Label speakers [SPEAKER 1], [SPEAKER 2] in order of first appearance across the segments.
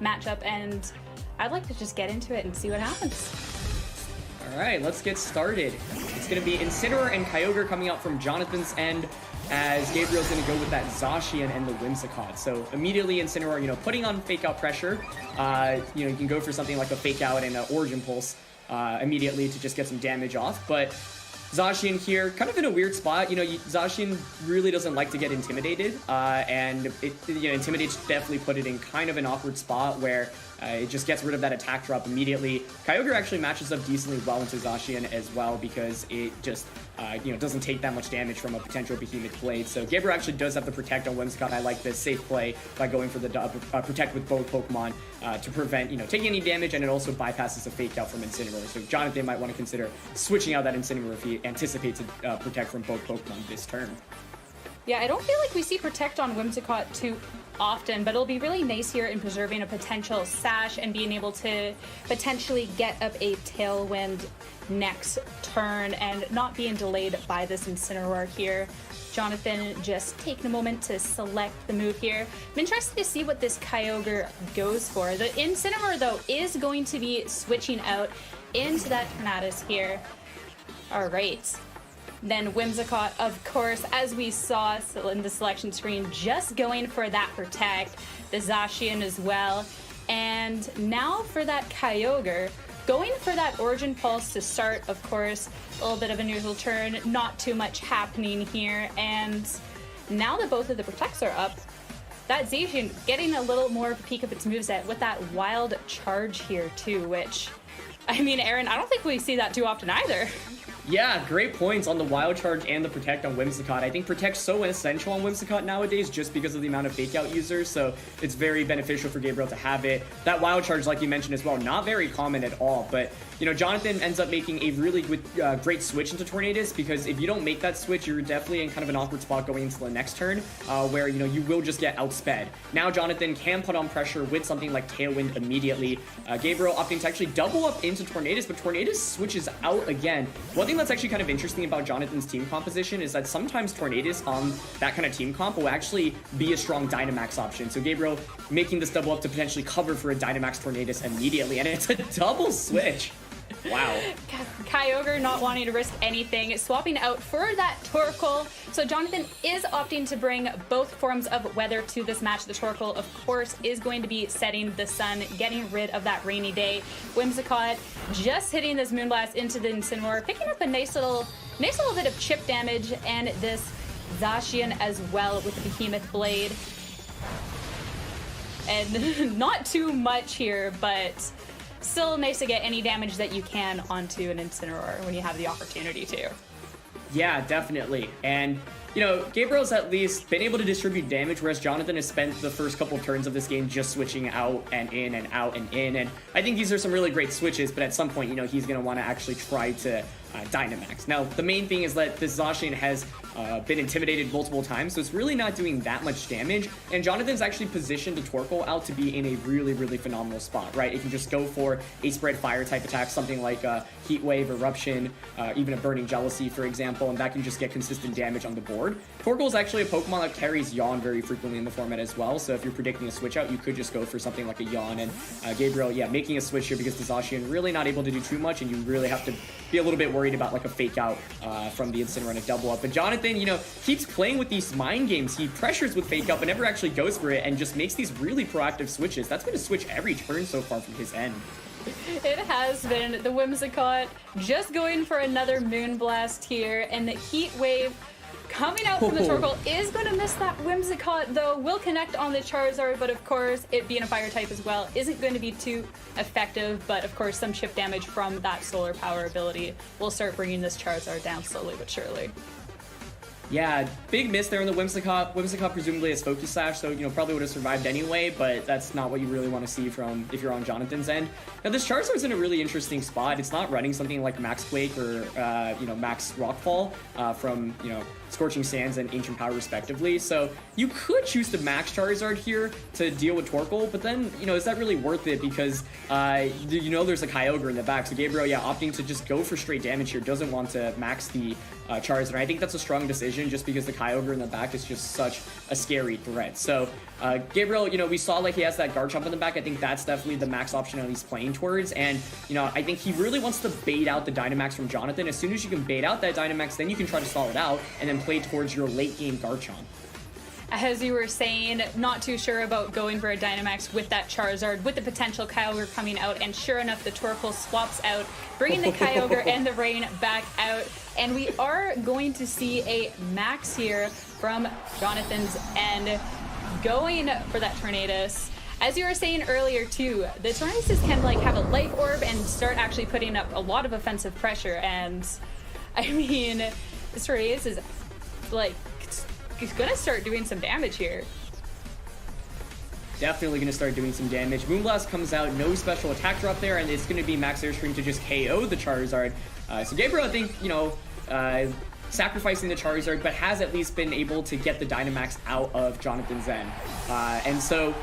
[SPEAKER 1] matchup, and I'd like to just get into it and see what happens.
[SPEAKER 2] All right, let's get started. It's going to be Incineroar and Kyogre coming out from Jonathan's end, as Gabriel's going to go with that Zacian and the Whimsicott. So immediately Incineroar, putting on Fake Out pressure. You can go for something like a Fake Out and an Origin Pulse immediately to just get some damage off. But Zacian here, kind of in a weird spot. Zacian really doesn't like to get intimidated, and Intimidate's definitely put it in kind of an awkward spot where it just gets rid of that attack drop immediately. Kyogre actually matches up decently well into Zacian as well because it just, doesn't take that much damage from a potential Behemoth Blade. So Gabriel actually does have the Protect on Whimsicott. I like this safe play by going for the Protect with both Pokemon to prevent, taking any damage, and it also bypasses a Fake Out from Incineroar. So Jonathan might want to consider switching out that Incineroar if he anticipates a Protect from both Pokemon this turn.
[SPEAKER 1] Yeah, I don't feel like we see Protect on Whimsicott too often, but it'll be really nice here in preserving a potential Sash and being able to potentially get up a Tailwind next turn and not being delayed by this Incineroar here. Jonathan just taking a moment to select the move here. I'm interested to see what this Kyogre goes for. The Incineroar, though, is going to be switching out into that Tornadus here. All right. Then Whimsicott, of course, as we saw in the selection screen, just going for that Protect, the Zacian as well. And now for that Kyogre, going for that Origin Pulse to start, of course, a little bit of a neutral turn, not too much happening here. And now that both of the Protects are up, that Zacian getting a little more of a peek of its moveset with that Wild Charge here too, which, I mean, Aaron, I don't think we see that too often either.
[SPEAKER 2] Yeah, great points on the Wild Charge and the Protect on Whimsicott. I think Protect's so essential on Whimsicott nowadays just because of the amount of Fake Out users, so it's very beneficial for Gabriel to have it. That Wild Charge, like you mentioned as well, not very common at all, but Jonathan ends up making a really great switch into Tornadus, because if you don't make that switch, you're definitely in kind of an awkward spot going into the next turn, where you will just get outsped. Now Jonathan can put on pressure with something like Tailwind immediately. Gabriel opting to actually double up into Tornadus, but Tornadus switches out again. One thing that's actually kind of interesting about Jonathan's team composition is that sometimes Tornadus on that kind of team comp will actually be a strong Dynamax option. So Gabriel making this double up to potentially cover for a Dynamax Tornadus immediately, and it's a double switch. Wow.
[SPEAKER 1] Kyogre not wanting to risk anything, swapping out for that Torkoal. So Jonathan is opting to bring both forms of weather to this match. The Torkoal, of course, is going to be setting the sun, getting rid of that rainy day. Whimsicott just hitting this Moonblast into the Incineroar, picking up a nice little bit of chip damage, and this Zacian as well with the Behemoth Blade. And not too much here, but still nice to get any damage that you can onto an Incineroar when you have the opportunity to.
[SPEAKER 2] Yeah, definitely. And Gabriel's at least been able to distribute damage, whereas Jonathan has spent the first couple turns of this game just switching out and in and out and in. And I think these are some really great switches, but at some point, he's going to want to actually try to Dynamax. Now, the main thing is that this Zacian has been intimidated multiple times, so it's really not doing that much damage, and Jonathan's actually positioned a Torkoal out to be in a really, really phenomenal spot, right? It can just go for a spread fire type attack, something like Heat Wave, Eruption, even a Burning Jealousy, for example, and that can just get consistent damage on the board. Torkoal is actually a Pokemon that carries Yawn very frequently in the format as well, so if you're predicting a switch out, you could just go for something like a Yawn, and Gabriel, yeah, making a switch here because the Zacian really not able to do too much, and you really have to be a little bit worried about like a Fake Out from the Incineroar and a double up. But Jonathan, keeps playing with these mind games. He pressures with Fake Out, but never actually goes for it, and just makes these really proactive switches. That's been a switch every turn so far from his end.
[SPEAKER 1] It has been. The Whimsicott just going for another Moonblast here, and the Heat Wave coming out from the Torkoal is going to miss that Whimsicott, though. Will connect on the Charizard, but of course, it being a fire type as well isn't going to be too effective. But of course, some chip damage from that solar power ability will start bringing this Charizard down slowly but surely.
[SPEAKER 2] Yeah, big miss there on the Whimsicott. Whimsicott presumably has Focus Sash, so, probably would have survived anyway, but that's not what you really want to see from if you're on Jonathan's end. Now, this Charizard's in a really interesting spot. It's not running something like Max Quake or, Max Rockfall from, Scorching Sands and Ancient Power respectively, so you could choose to Max Charizard here to deal with Torkoal, but then, is that really worth it? Because, there's a Kyogre in the back, so Gabriel, yeah, opting to just go for straight damage here, doesn't want to max the Charizard. I think that's a strong decision. decision just because the Kyogre in the back is just such a scary threat. So Gabriel, you know, we saw like he has that Garchomp in the back. I think that's definitely the max option that he's playing towards. And, you know, I think he really wants to bait out the Dynamax from Jonathan. As soon as you can bait out that Dynamax, then you can try to stall it out and then play towards your late game Garchomp.
[SPEAKER 1] As you were saying, not too sure about going for a Dynamax with that Charizard, with the potential Kyogre coming out, and sure enough, the Torkoal swaps out, bringing the Kyogre and the Rain back out, and we are going to see a max here from Jonathan's end, going for that Tornadus. As you were saying earlier too, the Tornadus can like have a Life Orb and start actually putting up a lot of offensive pressure, and I mean, this Tornadus is like, he's gonna start doing some damage here.
[SPEAKER 2] Definitely gonna start doing some damage. Moonblast comes out, no special attack drop there, and it's gonna be max Airstream to just KO the Charizard. So Gabriel, I think, you know, sacrificing the Charizard, but has at least been able to get the Dynamax out of Jonathan's end. And so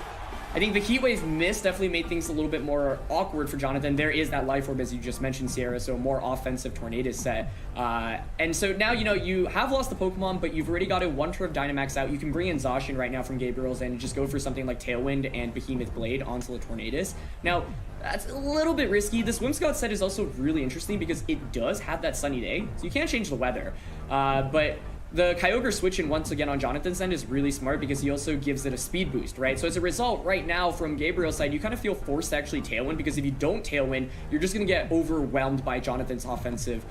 [SPEAKER 2] I think the Heat Wave miss definitely made things a little bit more awkward for Jonathan. There is that Life Orb, as you just mentioned, Sierra, so a more offensive Tornadus set. And so now, you know, you have lost the Pokemon, but you've already got a one turn of Dynamax out. You can bring in Zacian right now from Gabriel's end and just go for something like Tailwind and Behemoth Blade onto the Tornadus. Now, that's a little bit risky. This Whimsicott set is also really interesting because it does have that sunny day, so you can't change the weather. But the Kyogre switch-in once again on Jonathan's end is really smart because he also gives it a speed boost, right? So as a result, right now from Gabriel's side, you kind of feel forced to actually Tailwind because if you don't Tailwind, you're just going to get overwhelmed by Jonathan's offensive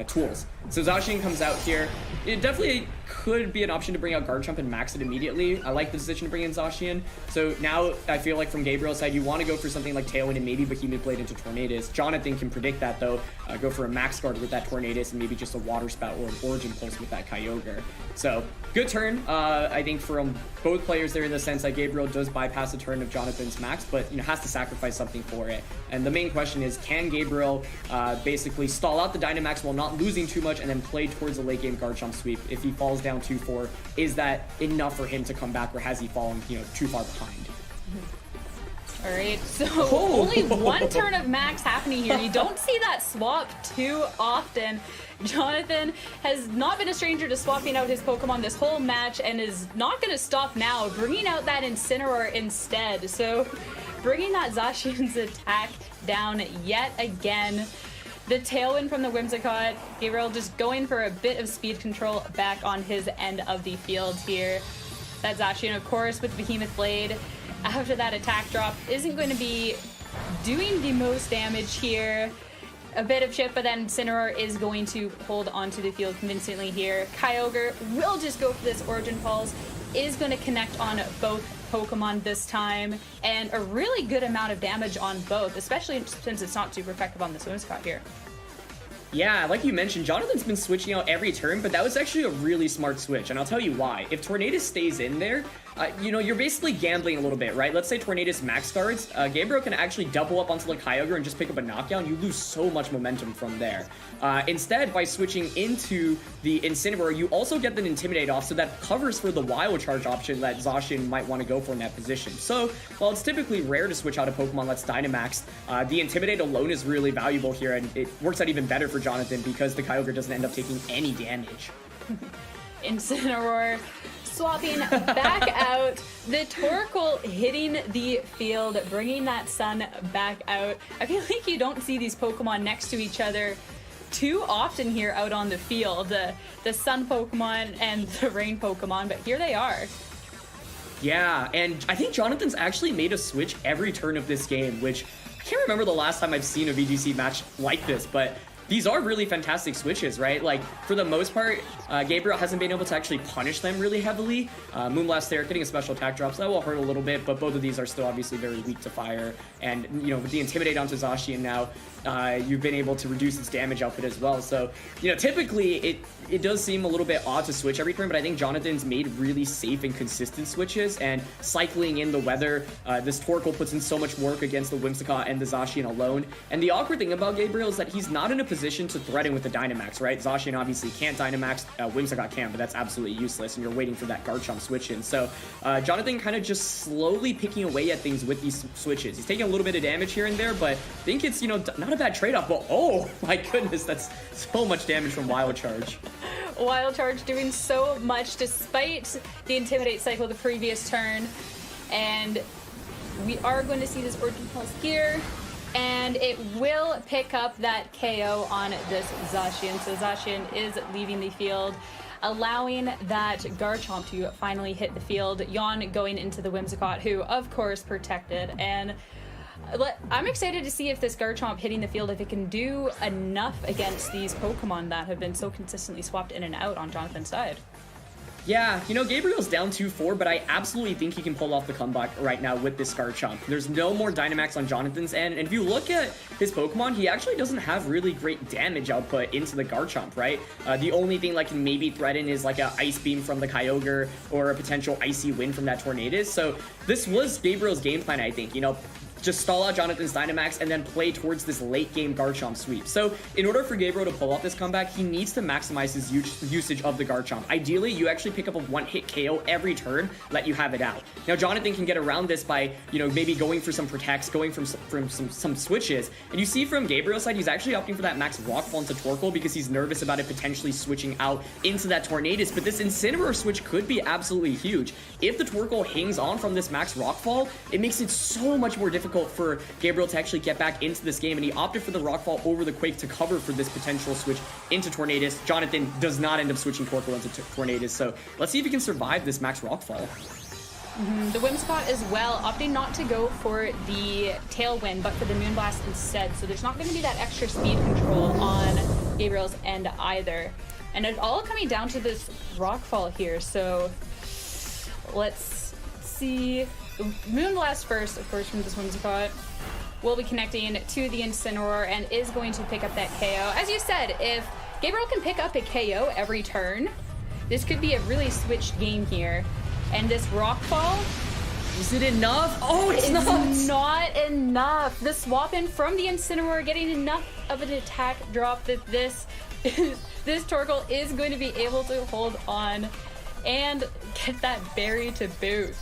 [SPEAKER 2] tools. So Zacian comes out here. It definitely could be an option to bring out Garchomp and max it immediately. I like the decision to bring in Zacian. So now I feel like from Gabriel's side, you want to go for something like Tailwind and maybe Behemoth Blade into Tornadus. Jonathan can predict that though. Go for a Max Guard with that Tornadus and maybe just a Water Spout or an Origin Pulse with that Kyogre. So good turn, I think, from both players there in the sense that Gabriel does bypass the turn of Jonathan's max, but you know has to sacrifice something for it. And the main question is, can Gabriel basically stall out the Dynamax while not losing too much and then play towards a late game Garchomp sweep? If he falls down 2-4, is that enough for him to come back, or has he fallen, you know, too far behind?
[SPEAKER 1] All right, so only one turn of max happening here. You don't see that swap too often. Jonathan has not been a stranger to swapping out his Pokemon this whole match and is not going to stop now, bringing out that Incineroar instead. So bringing that Zacian's attack down yet again. The Tailwind from the Whimsicott. Gabriel just going for a bit of speed control back on his end of the field here. That Zacian, of course, with Behemoth Blade, after that attack drop, isn't going to be doing the most damage here. A bit of chip, but then Incineroar is going to hold onto the field convincingly here. Kyogre will just go for this Origin Pulse, is going to connect on both Pokemon this time, and a really good amount of damage on both, especially since it's not super effective on this Whimsicott here.
[SPEAKER 2] Yeah, like you mentioned, Jonathan's been switching out every turn, but that was actually a really smart switch, and I'll tell you why. If Tornadus stays in there, you know, you're basically gambling a little bit, right? Let's say Tornadus max guards. Gabriel can actually double up onto the Kyogre and just pick up a knockdown. You lose so much momentum from there. Instead, by switching into the Incineroar, you also get the Intimidate off, so that covers for the Wild Charge option that Zacian might want to go for in that position. So, while it's typically rare to switch out a Pokemon that's Dynamax, the Intimidate alone is really valuable here, and it works out even better for Jonathan because the Kyogre doesn't end up taking any damage.
[SPEAKER 1] Incineroar swapping back out. The Torkoal hitting the field, bringing that sun back out. I feel like you don't see these Pokemon next to each other too often here out on the field. The sun Pokemon and the rain Pokemon, but here they are.
[SPEAKER 2] Yeah, and I think Jonathan's actually made a switch every turn of this game, which I can't remember the last time I've seen a VGC match like this, but these are really fantastic switches, right? Like, for the most part, Gabriel hasn't been able to actually punish them really heavily. Moonblast there, getting a special attack drop, so that will hurt a little bit, but both of these are still obviously very weak to fire. And, you know, with the Intimidate onto Zacian now, you've been able to reduce its damage output as well. So, you know, typically it does seem a little bit odd to switch every turn, but I think Jonathan's made really safe and consistent switches, and cycling in the weather, this Torkoal puts in so much work against the Whimsicott and the Zacian alone. And the awkward thing about Gabriel is that he's not in a position to threaten with the Dynamax, right? Zacian obviously can't Dynamax, Whimsicott can, but that's absolutely useless, and you're waiting for that Garchomp switch in. So Jonathan kind of just slowly picking away at things with these switches. He's taking a little bit of damage here and there, but I think it's, you know, not a bad trade-off. But oh my goodness, that's so much damage from Wild Charge.
[SPEAKER 1] Wild Charge doing so much despite the Intimidate cycle the previous turn. And we are going to see this Origin Pulse here. And it will pick up that KO on this Zacian. So Zacian is leaving the field, allowing that Garchomp to finally hit the field. Yon going into the Whimsicott, who of course protected. And I'm excited to see if this Garchomp hitting the field, if it can do enough against these Pokemon that have been so consistently swapped in and out on Jonathan's side.
[SPEAKER 2] Yeah, you know, Gabriel's down 2-4, but I absolutely think he can pull off the comeback right now with this Garchomp. There's no more Dynamax on Jonathan's end, and if you look at his Pokemon, he actually doesn't have really great damage output into the Garchomp, right? The only thing that can maybe threaten is like a Ice Beam from the Kyogre or a potential Icy Wind from that Tornadus. So this was Gabriel's game plan, I think, you know, just stall out Jonathan's Dynamax and then play towards this late game Garchomp sweep. So in order for Gabriel to pull off this comeback, he needs to maximize his usage of the Garchomp. Ideally, you actually pick up a one-hit KO every turn, let you have it out. Now, Jonathan can get around this by, you know, maybe going for some protects, going from some switches. And you see from Gabriel's side, he's actually opting for that Max Rockfall into Torkoal because he's nervous about it potentially switching out into that Tornadus. But this Incineroar switch could be absolutely huge. If the Torkoal hangs on from this Max Rockfall, it makes it so much more difficult for Gabriel to actually get back into this game, and he opted for the Rockfall over the Quake to cover for this potential switch into Tornadus. Jonathan does not end up switching Torkoal into Tornadus, so let's see if he can survive this Max Rockfall.
[SPEAKER 1] The Whimsicott as well, opting not to go for the Tailwind, but for the Moonblast instead, so there's not going to be that extra speed control on Gabriel's end either. And it's all coming down to this Rockfall here, so let's see. Moonblast first, of course, from this Whimsicott will be connecting to the Incineroar and is going to pick up that KO. As you said, if Gabriel can pick up a KO every turn, this could be a really switched game here. And this Rockfall,
[SPEAKER 2] is it enough? Oh, it's
[SPEAKER 1] not enough. The swap in from the Incineroar getting enough of an attack drop that this Torkoal is going to be able to hold on and get that berry to boot.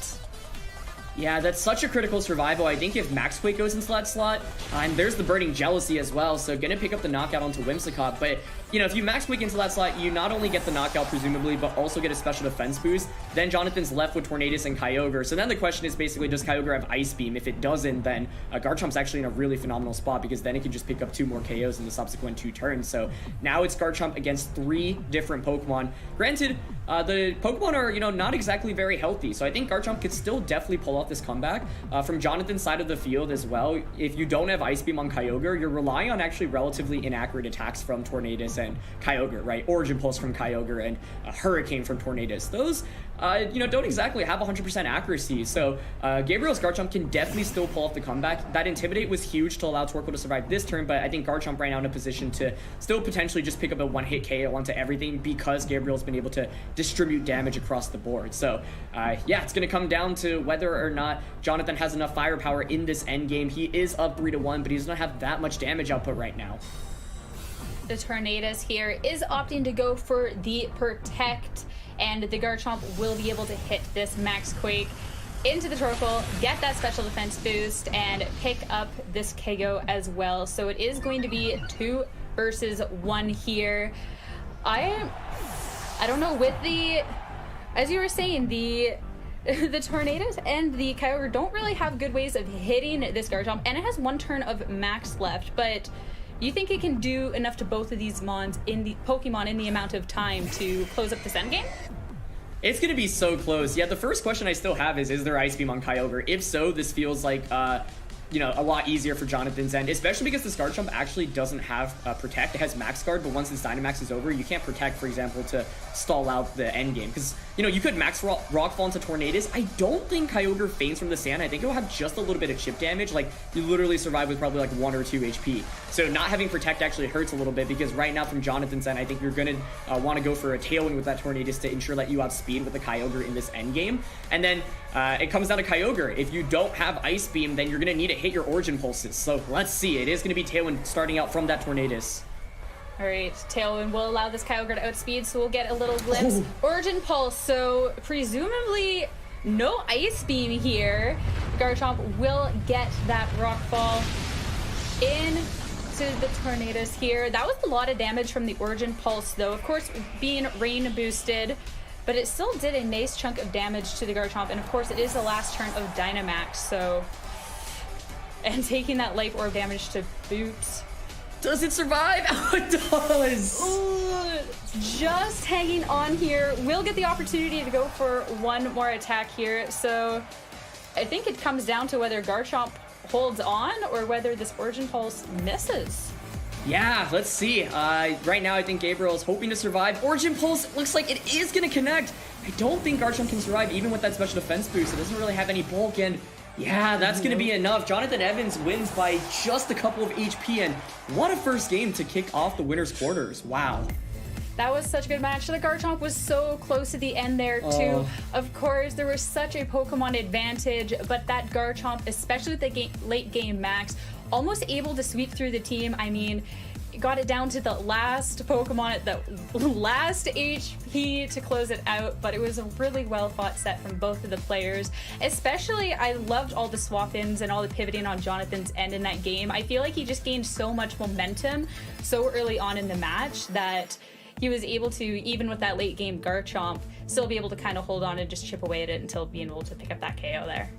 [SPEAKER 2] Yeah, that's such a critical survival. I think if Max Quake goes into that slot, and there's the Burning Jealousy as well, so gonna pick up the knockout onto Whimsicott. But, you know, if you Max Quake into that slot, you not only get the knockout, presumably, but also get a special defense boost. Then Jonathan's left with Tornadus and Kyogre. So then the question is basically, does Kyogre have Ice Beam? If it doesn't, then Garchomp's actually in a really phenomenal spot because then it can just pick up 2 more KOs in the subsequent 2 turns. So now it's Garchomp against 3 different Pokemon. Granted, the Pokemon are, you know, not exactly very healthy. So I think Garchomp could still definitely pull off this comeback. From Jonathan's side of the field as well, if you don't have Ice Beam on Kyogre, you're relying on actually relatively inaccurate attacks from Tornadus and Kyogre, right? Origin Pulse from Kyogre and Hurricane from Tornadus. Those, you know, don't exactly have 100% accuracy. So Gabriel's Garchomp can definitely still pull off the comeback. That Intimidate was huge to allow Torkoal to survive this turn, but I think Garchomp right now in a position to still potentially just pick up a one-hit KO onto everything because Gabriel's been able to distribute damage across the board. So yeah, it's going to come down to whether or not Jonathan has enough firepower in this endgame. He is up 3-1, but he does not have that much damage output right now.
[SPEAKER 1] The Tornadus here is opting to go for the Protect, and the Garchomp will be able to hit this Max Quake into the Torkoal, get that special defense boost, and pick up this KO as well. So it is going to be 2 versus 1 here. I don't know, with the, as you were saying, the Tornadus and the Kyogre don't really have good ways of hitting this Garchomp, and it has 1 turn of max left, but you think it can do enough to both of these Pokemon in the amount of time to close up this endgame?
[SPEAKER 2] It's going to be so close. Yeah, the first question I still have is there Ice Beam on Kyogre? If so, this feels like you know, a lot easier for Jonathan's end, especially because this Garchomp actually doesn't have Protect. It has Max Guard, but once its Dynamax is over, you can't Protect, for example, to stall out the end game. Because, you know, you could Max Rockfall into Tornadus. I don't think Kyogre faints from the sand. I think it'll have just a little bit of chip damage. Like, you literally survive with probably like 1 or 2 HP. So not having Protect actually hurts a little bit, because right now from Jonathan's end, I think you're going to want to go for a Tailwind with that Tornadus to ensure that you outspeed with the Kyogre in this end game. And then it comes down to Kyogre. If you don't have Ice Beam, then you're going to need to hit your Origin Pulses. So let's see. It is going to be Tailwind starting out from that Tornadus.
[SPEAKER 1] All right, Tailwind will allow this Kyogre to outspeed, so we'll get a little glimpse. Origin Pulse, so presumably no Ice Beam here. Garchomp will get that Rockfall in. boosted the Tornadoes here. That was a lot of damage from the Origin Pulse, though. Of course, being rain boosted, but it still did a nice chunk of damage to the Garchomp. And of course, it is the last turn of Dynamax, so... And taking that life orb damage to boot.
[SPEAKER 2] Does it survive? Oh, it does!
[SPEAKER 1] Ooh, just hanging on here. Will get the opportunity to go for one more attack here, so... I think it comes down to whether Garchomp holds on or whether this Origin Pulse misses.
[SPEAKER 2] Yeah, let's see. Right now, I think Gabriel is hoping to survive. Origin Pulse looks like it is going to connect. I don't think Garchomp can survive even with that special defense boost. It doesn't really have any bulk, and yeah, that's going to be enough. Jonathan Evans wins by just a couple of HP, and what a first game to kick off the winner's quarters. Wow.
[SPEAKER 1] That was such a good match. The Garchomp was so close to the end there, too. Of course, there was such a Pokemon advantage, but that Garchomp, especially with the late game max, almost able to sweep through the team. I mean, got it down to the last Pokemon at the last HP to close it out, but it was a really well fought set from both of the players. Especially, I loved all the swap-ins and all the pivoting on Jonathan's end in that game. I feel like he just gained so much momentum so early on in the match that he was able to, even with that late game Garchomp, still be able to kind of hold on and just chip away at it until being able to pick up that KO there.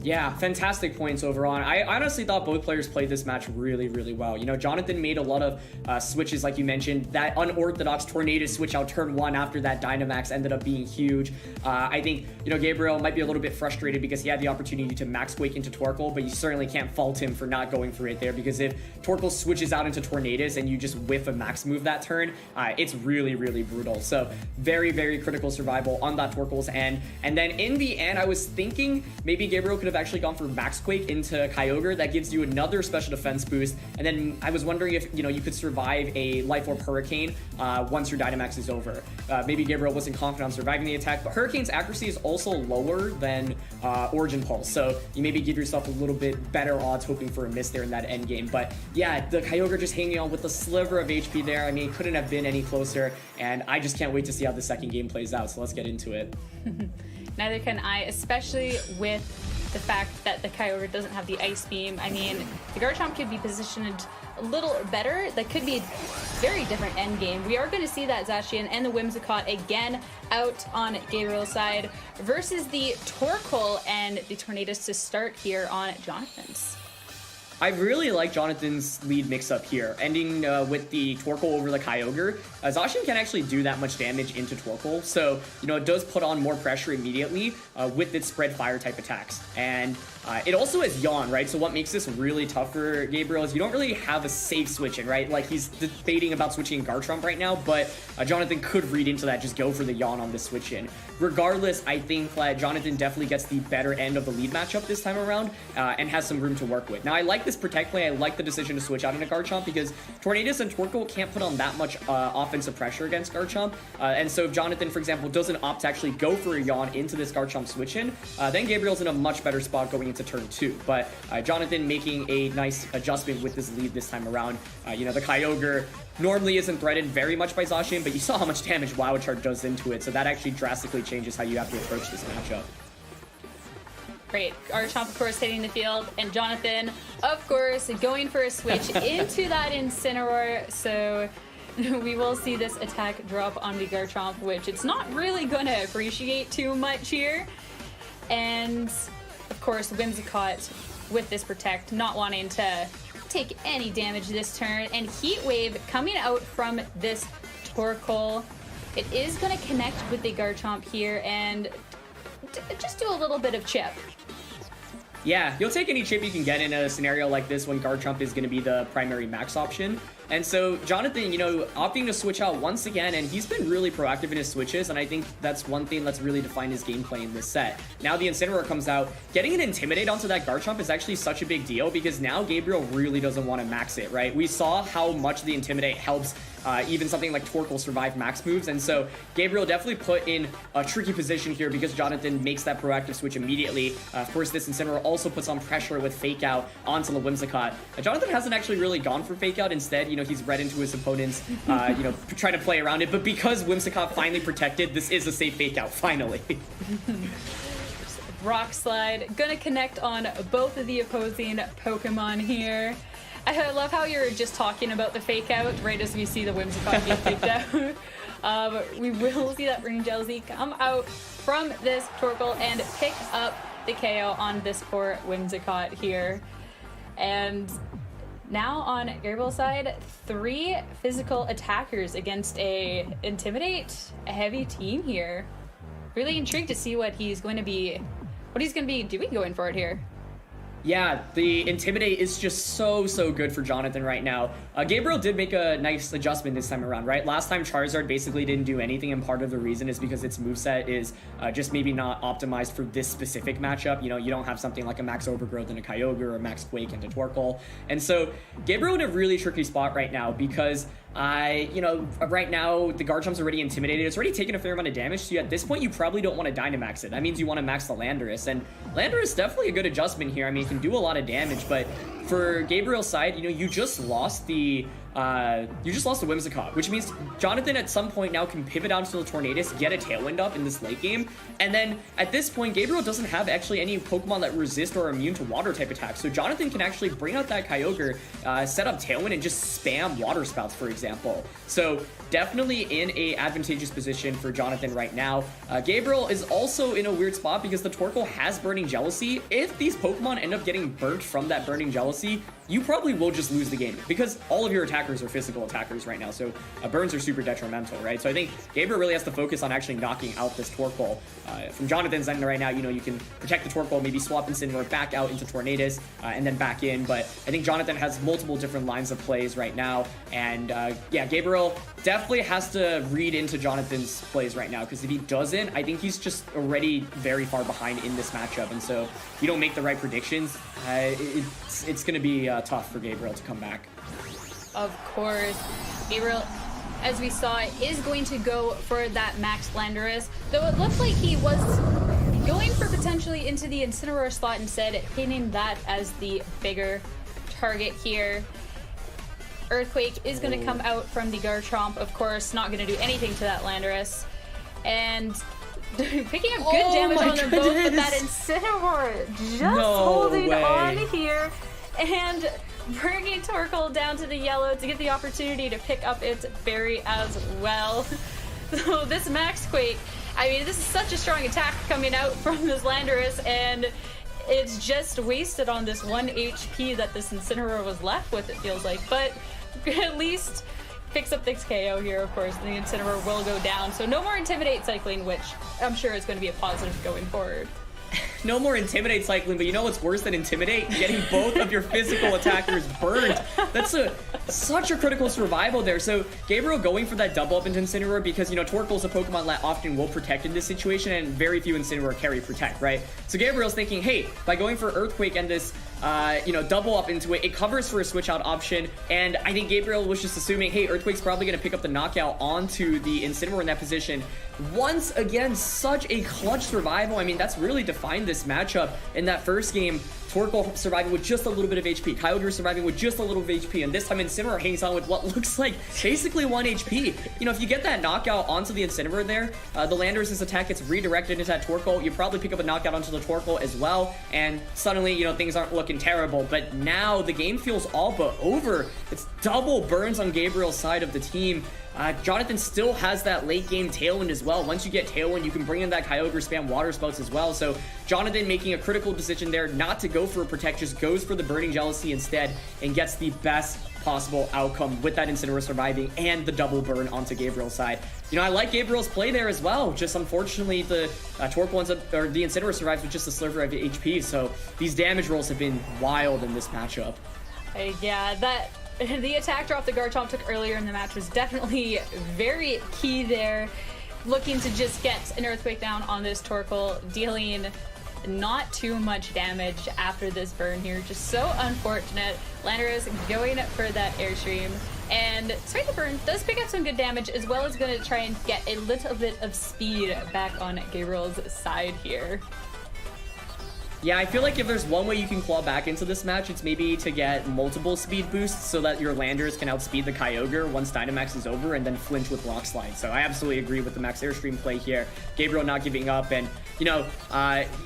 [SPEAKER 2] Yeah, fantastic points overall. I honestly thought both players played this match really, really well. You know, Jonathan made a lot of switches, like you mentioned. That unorthodox Tornado switch out turn 1 after that Dynamax ended up being huge. I think, you know, Gabriel might be a little bit frustrated because he had the opportunity to Max Quake into Torkoal, but you certainly can't fault him for not going for it there, because if Torkoal switches out into Tornadoes and you just whiff a Max move that turn, it's really, really brutal. So very, very critical survival on that Torkoal's end. And then in the end, I was thinking maybe Gabriel could have actually gone for Max Quake into Kyogre. That gives you another special defense boost, and then I was wondering if, you know, you could survive a Life Orb Hurricane once your Dynamax is over. Maybe Gabriel wasn't confident on surviving the attack, but Hurricane's accuracy is also lower than Origin Pulse, so you maybe give yourself a little bit better odds hoping for a miss there in that end game. But yeah, the Kyogre just hanging on with a sliver of HP there. I mean, it couldn't have been any closer, and I just can't wait to see how the second game plays out, so let's get into it.
[SPEAKER 1] Neither can I, especially with the fact that the Kyogre doesn't have the Ice Beam. I mean, the Garchomp could be positioned a little better. That could be a very different end game. We are going to see that Zacian and the Whimsicott again out on Gabriel's side versus the Torkoal and the Tornadoes to start here on Jonathan's.
[SPEAKER 2] I really like Jonathan's lead mix-up here, ending with the Torkoal over the Kyogre. Zacian can't actually do that much damage into Torkoal, so, you know, it does put on more pressure immediately with its spread fire type attacks. And it also has Yawn, right? So what makes this really tough for Gabriel is you don't really have a safe switch in, right? Like, he's debating about switching Garchomp right now, but Jonathan could read into that, just go for the Yawn on this switch in. Regardless, I think that Jonathan definitely gets the better end of the lead matchup this time around and has some room to work with. Now, I like this protect play. I like the decision to switch out into Garchomp because Tornadoes and Torkoal can't put on that much offensive pressure against Garchomp. And so if Jonathan, for example, doesn't opt to actually go for a Yawn into this Garchomp switch in, then Gabriel's in a much better spot going into turn 2. But Jonathan making a nice adjustment with this lead this time around. You know, the Kyogre normally isn't threatened very much by Zacian, but you saw how much damage Wild Charge does into it, so that actually drastically changes how you have to approach this matchup.
[SPEAKER 1] Great. Garchomp, of course, hitting the field, and Jonathan, of course, going for a switch into that Incineroar, so we will see this attack drop on the Garchomp, which it's not really going to appreciate too much here. And, of course, Whimsicott with this protect, not wanting to take any damage this turn, and Heat Wave coming out from this Torkoal. It is going to connect with the Garchomp here and just do a little bit of chip.
[SPEAKER 2] Yeah, you'll take any chip you can get in a scenario like this when Garchomp is going to be the primary max option. And so Jonathan, you know, opting to switch out once again, and he's been really proactive in his switches, and I think that's one thing that's really defined his gameplay in this set. Now the Incineroar comes out, getting an Intimidate onto that Garchomp is actually such a big deal because now Gabriel really doesn't want to max it, right? We saw how much the Intimidate helps even something like Torkoal survive max moves, and so Gabriel definitely put in a tricky position here because Jonathan makes that proactive switch immediately. Of course, this Incineroar also puts on pressure with Fake Out onto the Whimsicott. Jonathan hasn't actually really gone for Fake Out. Instead, you know, he's read into his opponent's, you know, trying to play around it, but because Whimsicott finally protected, this is a safe Fake Out, finally.
[SPEAKER 1] Rock Slide, gonna connect on both of the opposing Pokemon here. I love how you're just talking about the fake out right as we see the Whimsicott get faked out. We will see that Burning Jealousy come out from this Torkoal and pick up the KO on this poor Whimsicott here. And now on Gabriel's side, 3 physical attackers against a Intimidate heavy team here. Really intrigued to see what he's going to be doing going forward here.
[SPEAKER 2] Yeah, the Intimidate is just so good for Jonathan right now. Gabriel did make a nice adjustment this time around, right? Last time Charizard basically didn't do anything, and part of the reason is because its moveset is just maybe not optimized for this specific matchup. You know, you don't have something like a Max Overgrowth and a Kyogre or a Max Quake and a Torkoal. And so Gabriel in a really tricky spot right now because right now the Garchomp's already intimidated. It's already taken a fair amount of damage, so at this point you probably don't want to Dynamax it. That means you want to max the Landorus, and Landorus is definitely a good adjustment here. I mean, it can do a lot of damage, but for Gabriel's side, you know, you just lost the Whimsicott, which means Jonathan at some point now can pivot out to the Tornadus, get a Tailwind up in this late game, and then at this point, Gabriel doesn't have actually any Pokemon that resist or are immune to water type attacks, so Jonathan can actually bring out that Kyogre, set up Tailwind, and just spam Water Spouts, for example. So definitely in a advantageous position for Jonathan right now. Gabriel is also in a weird spot because the Torkoal has Burning Jealousy. If these Pokemon end up getting burnt from that Burning Jealousy, you probably will just lose the game because all of your attackers are physical attackers right now, so burns are super detrimental, right? So I think Gabriel really has to focus on actually knocking out this Torkoal. From Jonathan's end right now, you know, you can protect the Torkoal, maybe swap Incineroar back out into Tornadus, and then back in, but I think Jonathan has multiple different lines of plays right now, and yeah, Gabriel definitely has to read into Jonathan's plays right now, because if he doesn't, I think he's just already very far behind in this matchup, and so if you don't make the right predictions, it's going to be tough for Gabriel to come back.
[SPEAKER 1] Of course, Gabriel, as we saw, is going to go for that Max Landorus, though it looked like he was going for potentially into the Incineroar slot instead, hitting that as the bigger target here. Earthquake is going to come out from the Garchomp, of course, not going to do anything to that Landorus, and picking up good damage on them both, but that Incineroar just holding on here and bringing Torkoal down to the yellow to get the opportunity to pick up its berry as well. So this Max Quake, I mean, this is such a strong attack coming out from this Landorus, and it's just wasted on this 1 HP that this Incineroar was left with, it feels like, but at least picks up this KO here, of course, and the Incineroar will go down. So no more Intimidate cycling, which I'm sure is going to be a positive going forward.
[SPEAKER 2] No more Intimidate cycling, but you know what's worse than Intimidate? Getting both of your physical attackers burned. That's such a critical survival there. So Gabriel going for that double up into Incineroar because, you know, Torkoal's a Pokemon that often will protect in this situation, and very few Incineroar carry Protect, right? So Gabriel's thinking, hey, by going for Earthquake and this, double up into it, it covers for a switch out option, and I think Gabriel was just assuming, hey, Earthquake's probably going to pick up the knockout onto the Incineroar in that position. Once again, such a clutch survival. I mean, that's really defined this matchup. In that first game, Torkoal surviving with just a little bit of HP, Kyogre surviving with just a little bit of HP, and this time Incineroar hangs on with what looks like basically 1 HP. You know, if you get that knockout onto the Incineroar there, the Landorus' attack gets redirected into that Torkoal, you probably pick up a knockout onto the Torkoal as well, and suddenly, you know, things aren't looking terrible, but now the game feels all but over. It's double burns on Gabriel's side of the team. Jonathan still has that late game Tailwind as well. Once you get Tailwind, you can bring in that Kyogre spam Water Spouts as well. So Jonathan making a critical decision there not to go for a Protect, just goes for the Burning Jealousy instead and gets the best possible outcome with that Incineroar surviving and the double burn onto Gabriel's side. You know, I like Gabriel's play there as well. Just unfortunately, the Torkoal ends up, or the Incineroar survives with just a sliver of HP. So these damage rolls have been wild in this matchup.
[SPEAKER 1] Yeah, the attack drop the Garchomp took earlier in the match was definitely very key there. Looking to just get an Earthquake down on this Torkoal, dealing not too much damage after this burn here. Just so unfortunate. Landorus going for that Airstream. And despite the burn, does pick up some good damage, as well as going to try and get a little bit of speed back on Gabriel's side here.
[SPEAKER 2] Yeah, I feel like if there's one way you can claw back into this match, it's maybe to get multiple speed boosts so that your landers can outspeed the Kyogre once Dynamax is over and then flinch with Rock Slide. So I absolutely agree with the Max Airstream play here. Gabriel not giving up, and you know,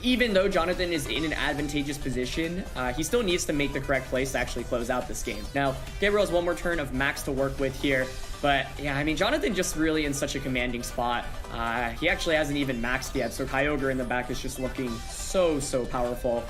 [SPEAKER 2] even though Jonathan is in an advantageous position, he still needs to make the correct plays to actually close out this game. Now, Gabriel has one more turn of Max to work with here. But yeah, I mean, Jonathan just really in such a commanding spot. He actually hasn't even maxed yet, so Kyogre in the back is just looking so powerful.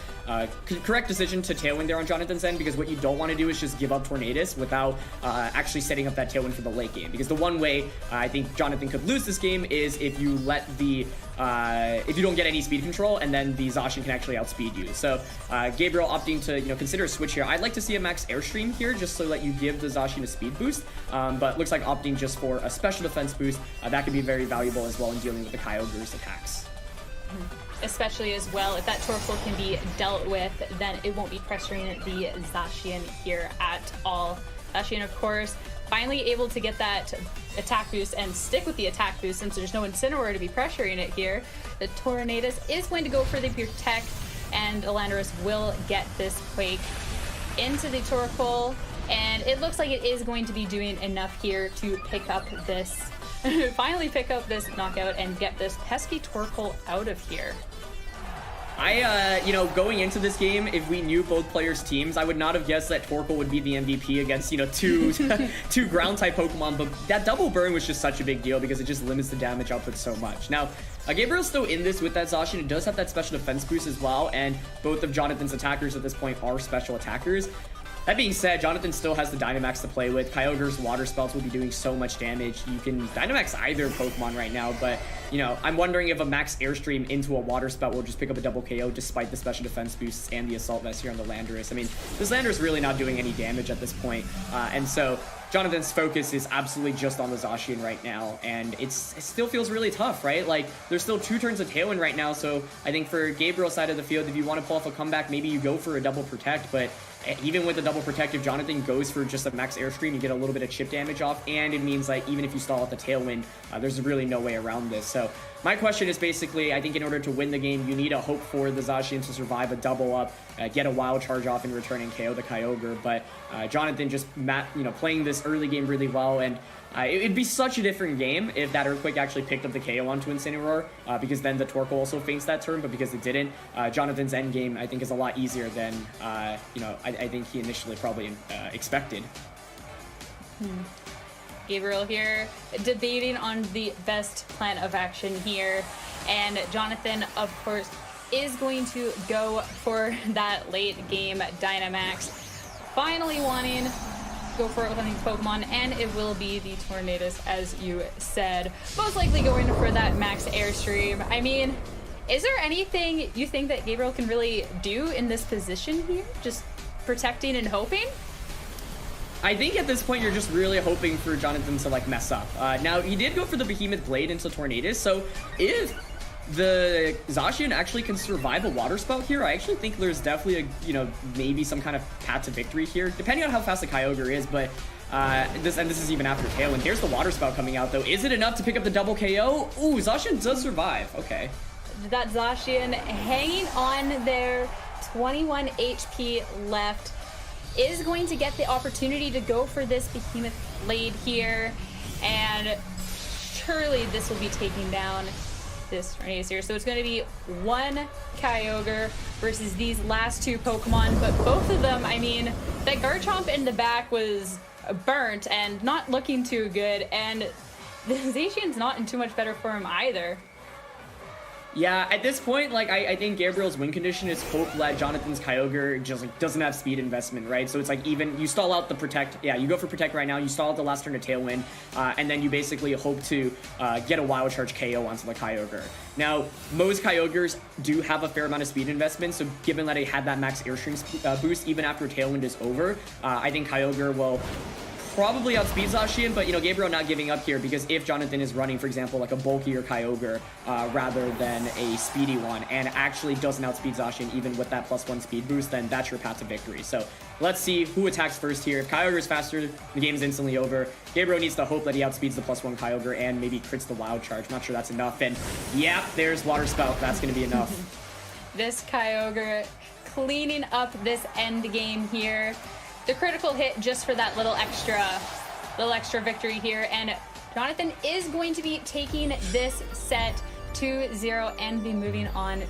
[SPEAKER 2] Correct decision to Tailwind there on Jonathan's end, because what you don't want to do is just give up Tornadus without actually setting up that Tailwind for the late game. Because the one way I think Jonathan could lose this game is if you let the if you don't get any speed control, and then the Zacian can actually outspeed you. So Gabriel opting to consider a switch here. I'd like to see a Max Airstream here just so that you give the Zacian a speed boost, but looks like opting just for a special defense boost. That could be very valuable as well in dealing with the Kyogre's attacks.
[SPEAKER 1] Especially as well, if that Torkoal can be dealt with, then it won't be pressuring the Zacian here at all. Zacian, of course, finally able to get that attack boost and stick with the attack boost since there's no Incineroar to be pressuring it here. The Tornadus is going to go for the Protect, and Elandris will get this Quake into the Torkoal, and it looks like it is going to be doing enough here to pick up this finally pick up this knockout and get this pesky Torkoal out of here.
[SPEAKER 2] Going into this game, if we knew both players' teams, I would not have guessed that Torkoal would be the MVP against, two ground-type Pokemon, but that double burn was just such a big deal because it just limits the damage output so much. Now, Gabriel's still in this with that Zacian. It does have that special defense boost as well, and both of Jonathan's attackers at this point are special attackers. That being said, Jonathan still has the Dynamax to play with. Kyogre's water spells will be doing so much damage. You can Dynamax either Pokemon right now, but, I'm wondering if a Max Airstream into a water spout will just pick up a double KO despite the special defense boosts and the Assault Vest here on the Landorus. I mean, this Landorus really not doing any damage at this point, and so Jonathan's focus is absolutely just on the Zacian right now, and it still feels really tough, right? Like, there's still 2 turns of Tailwind right now, so I think for Gabriel's side of the field, if you want to pull off a comeback, maybe you go for a double Protect, but even with the double Protect, if Jonathan goes for just a Max Airstream, you get a little bit of chip damage off, and it means like even if you stall out the Tailwind, there's really no way around this. So my question is basically, I think in order to win the game, you need to hope for the Zacian to survive a double up, get a wild charge off in return and KO the Kyogre, but Jonathan just playing this early game really well, and it'd be such a different game if that Earthquake actually picked up the KO onto Incineroar, because then the Torkoal also feints that turn, but because it didn't, Jonathan's end game I think is a lot easier than I think he initially probably expected.
[SPEAKER 1] Gabriel here debating on the best plan of action here, and Jonathan, of course, is going to go for that late game Dynamax, finally wanting go for it with these Pokemon, and it will be the Tornadus, as you said. Most likely going for that Max Airstream. I mean, is there anything you think that Gabriel can really do in this position here? Just protecting and hoping?
[SPEAKER 2] I think at this point you're just really hoping for Jonathan to mess up. Now, he did go for the Behemoth Blade into Tornadus, so if the Zacian actually can survive a water spout here, I actually think there's definitely a, maybe some kind of path to victory here, depending on how fast the Kyogre is, but this is even after Tailwind. Here's the water spout coming out, though. Is it enough to pick up the double KO? Ooh, Zacian does survive. Okay.
[SPEAKER 1] That Zacian hanging on there, 21 HP left, is going to get the opportunity to go for this Behemoth Blade here, and surely this will be taking down this Tornadus here. So it's going to be one Kyogre versus these last 2 Pokemon, but both of them, I mean, that Garchomp in the back was burnt and not looking too good, and the Zacian's not in too much better form either.
[SPEAKER 2] Yeah, at this point, I think Gabriel's win condition is hope that Jonathan's Kyogre just doesn't have speed investment, right? So it's even you stall out the Protect. Yeah, you go for Protect right now. You stall out the last turn to Tailwind, and then you basically hope to get a Wild Charge KO onto the Kyogre. Now, most Kyogres do have a fair amount of speed investment, so given that it had that Max Airstream boost even after Tailwind is over, I think Kyogre will probably outspeed Zacian, but Gabriel not giving up here, because if Jonathan is running, for example, a bulkier Kyogre rather than a speedy one, and actually doesn't outspeed Zacian even with that +1 speed boost, then that's your path to victory. So let's see who attacks first here. If Kyogre is faster, the game is instantly over. Gabriel needs to hope that he outspeeds the +1 Kyogre and maybe crits the Wild Charge. Not sure that's enough, and yeah, there's Water Spout. That's going to be enough.
[SPEAKER 1] This Kyogre cleaning up this end game here. The critical hit just for that little extra victory here. And Jonathan is going to be taking this set 2-0 and be moving on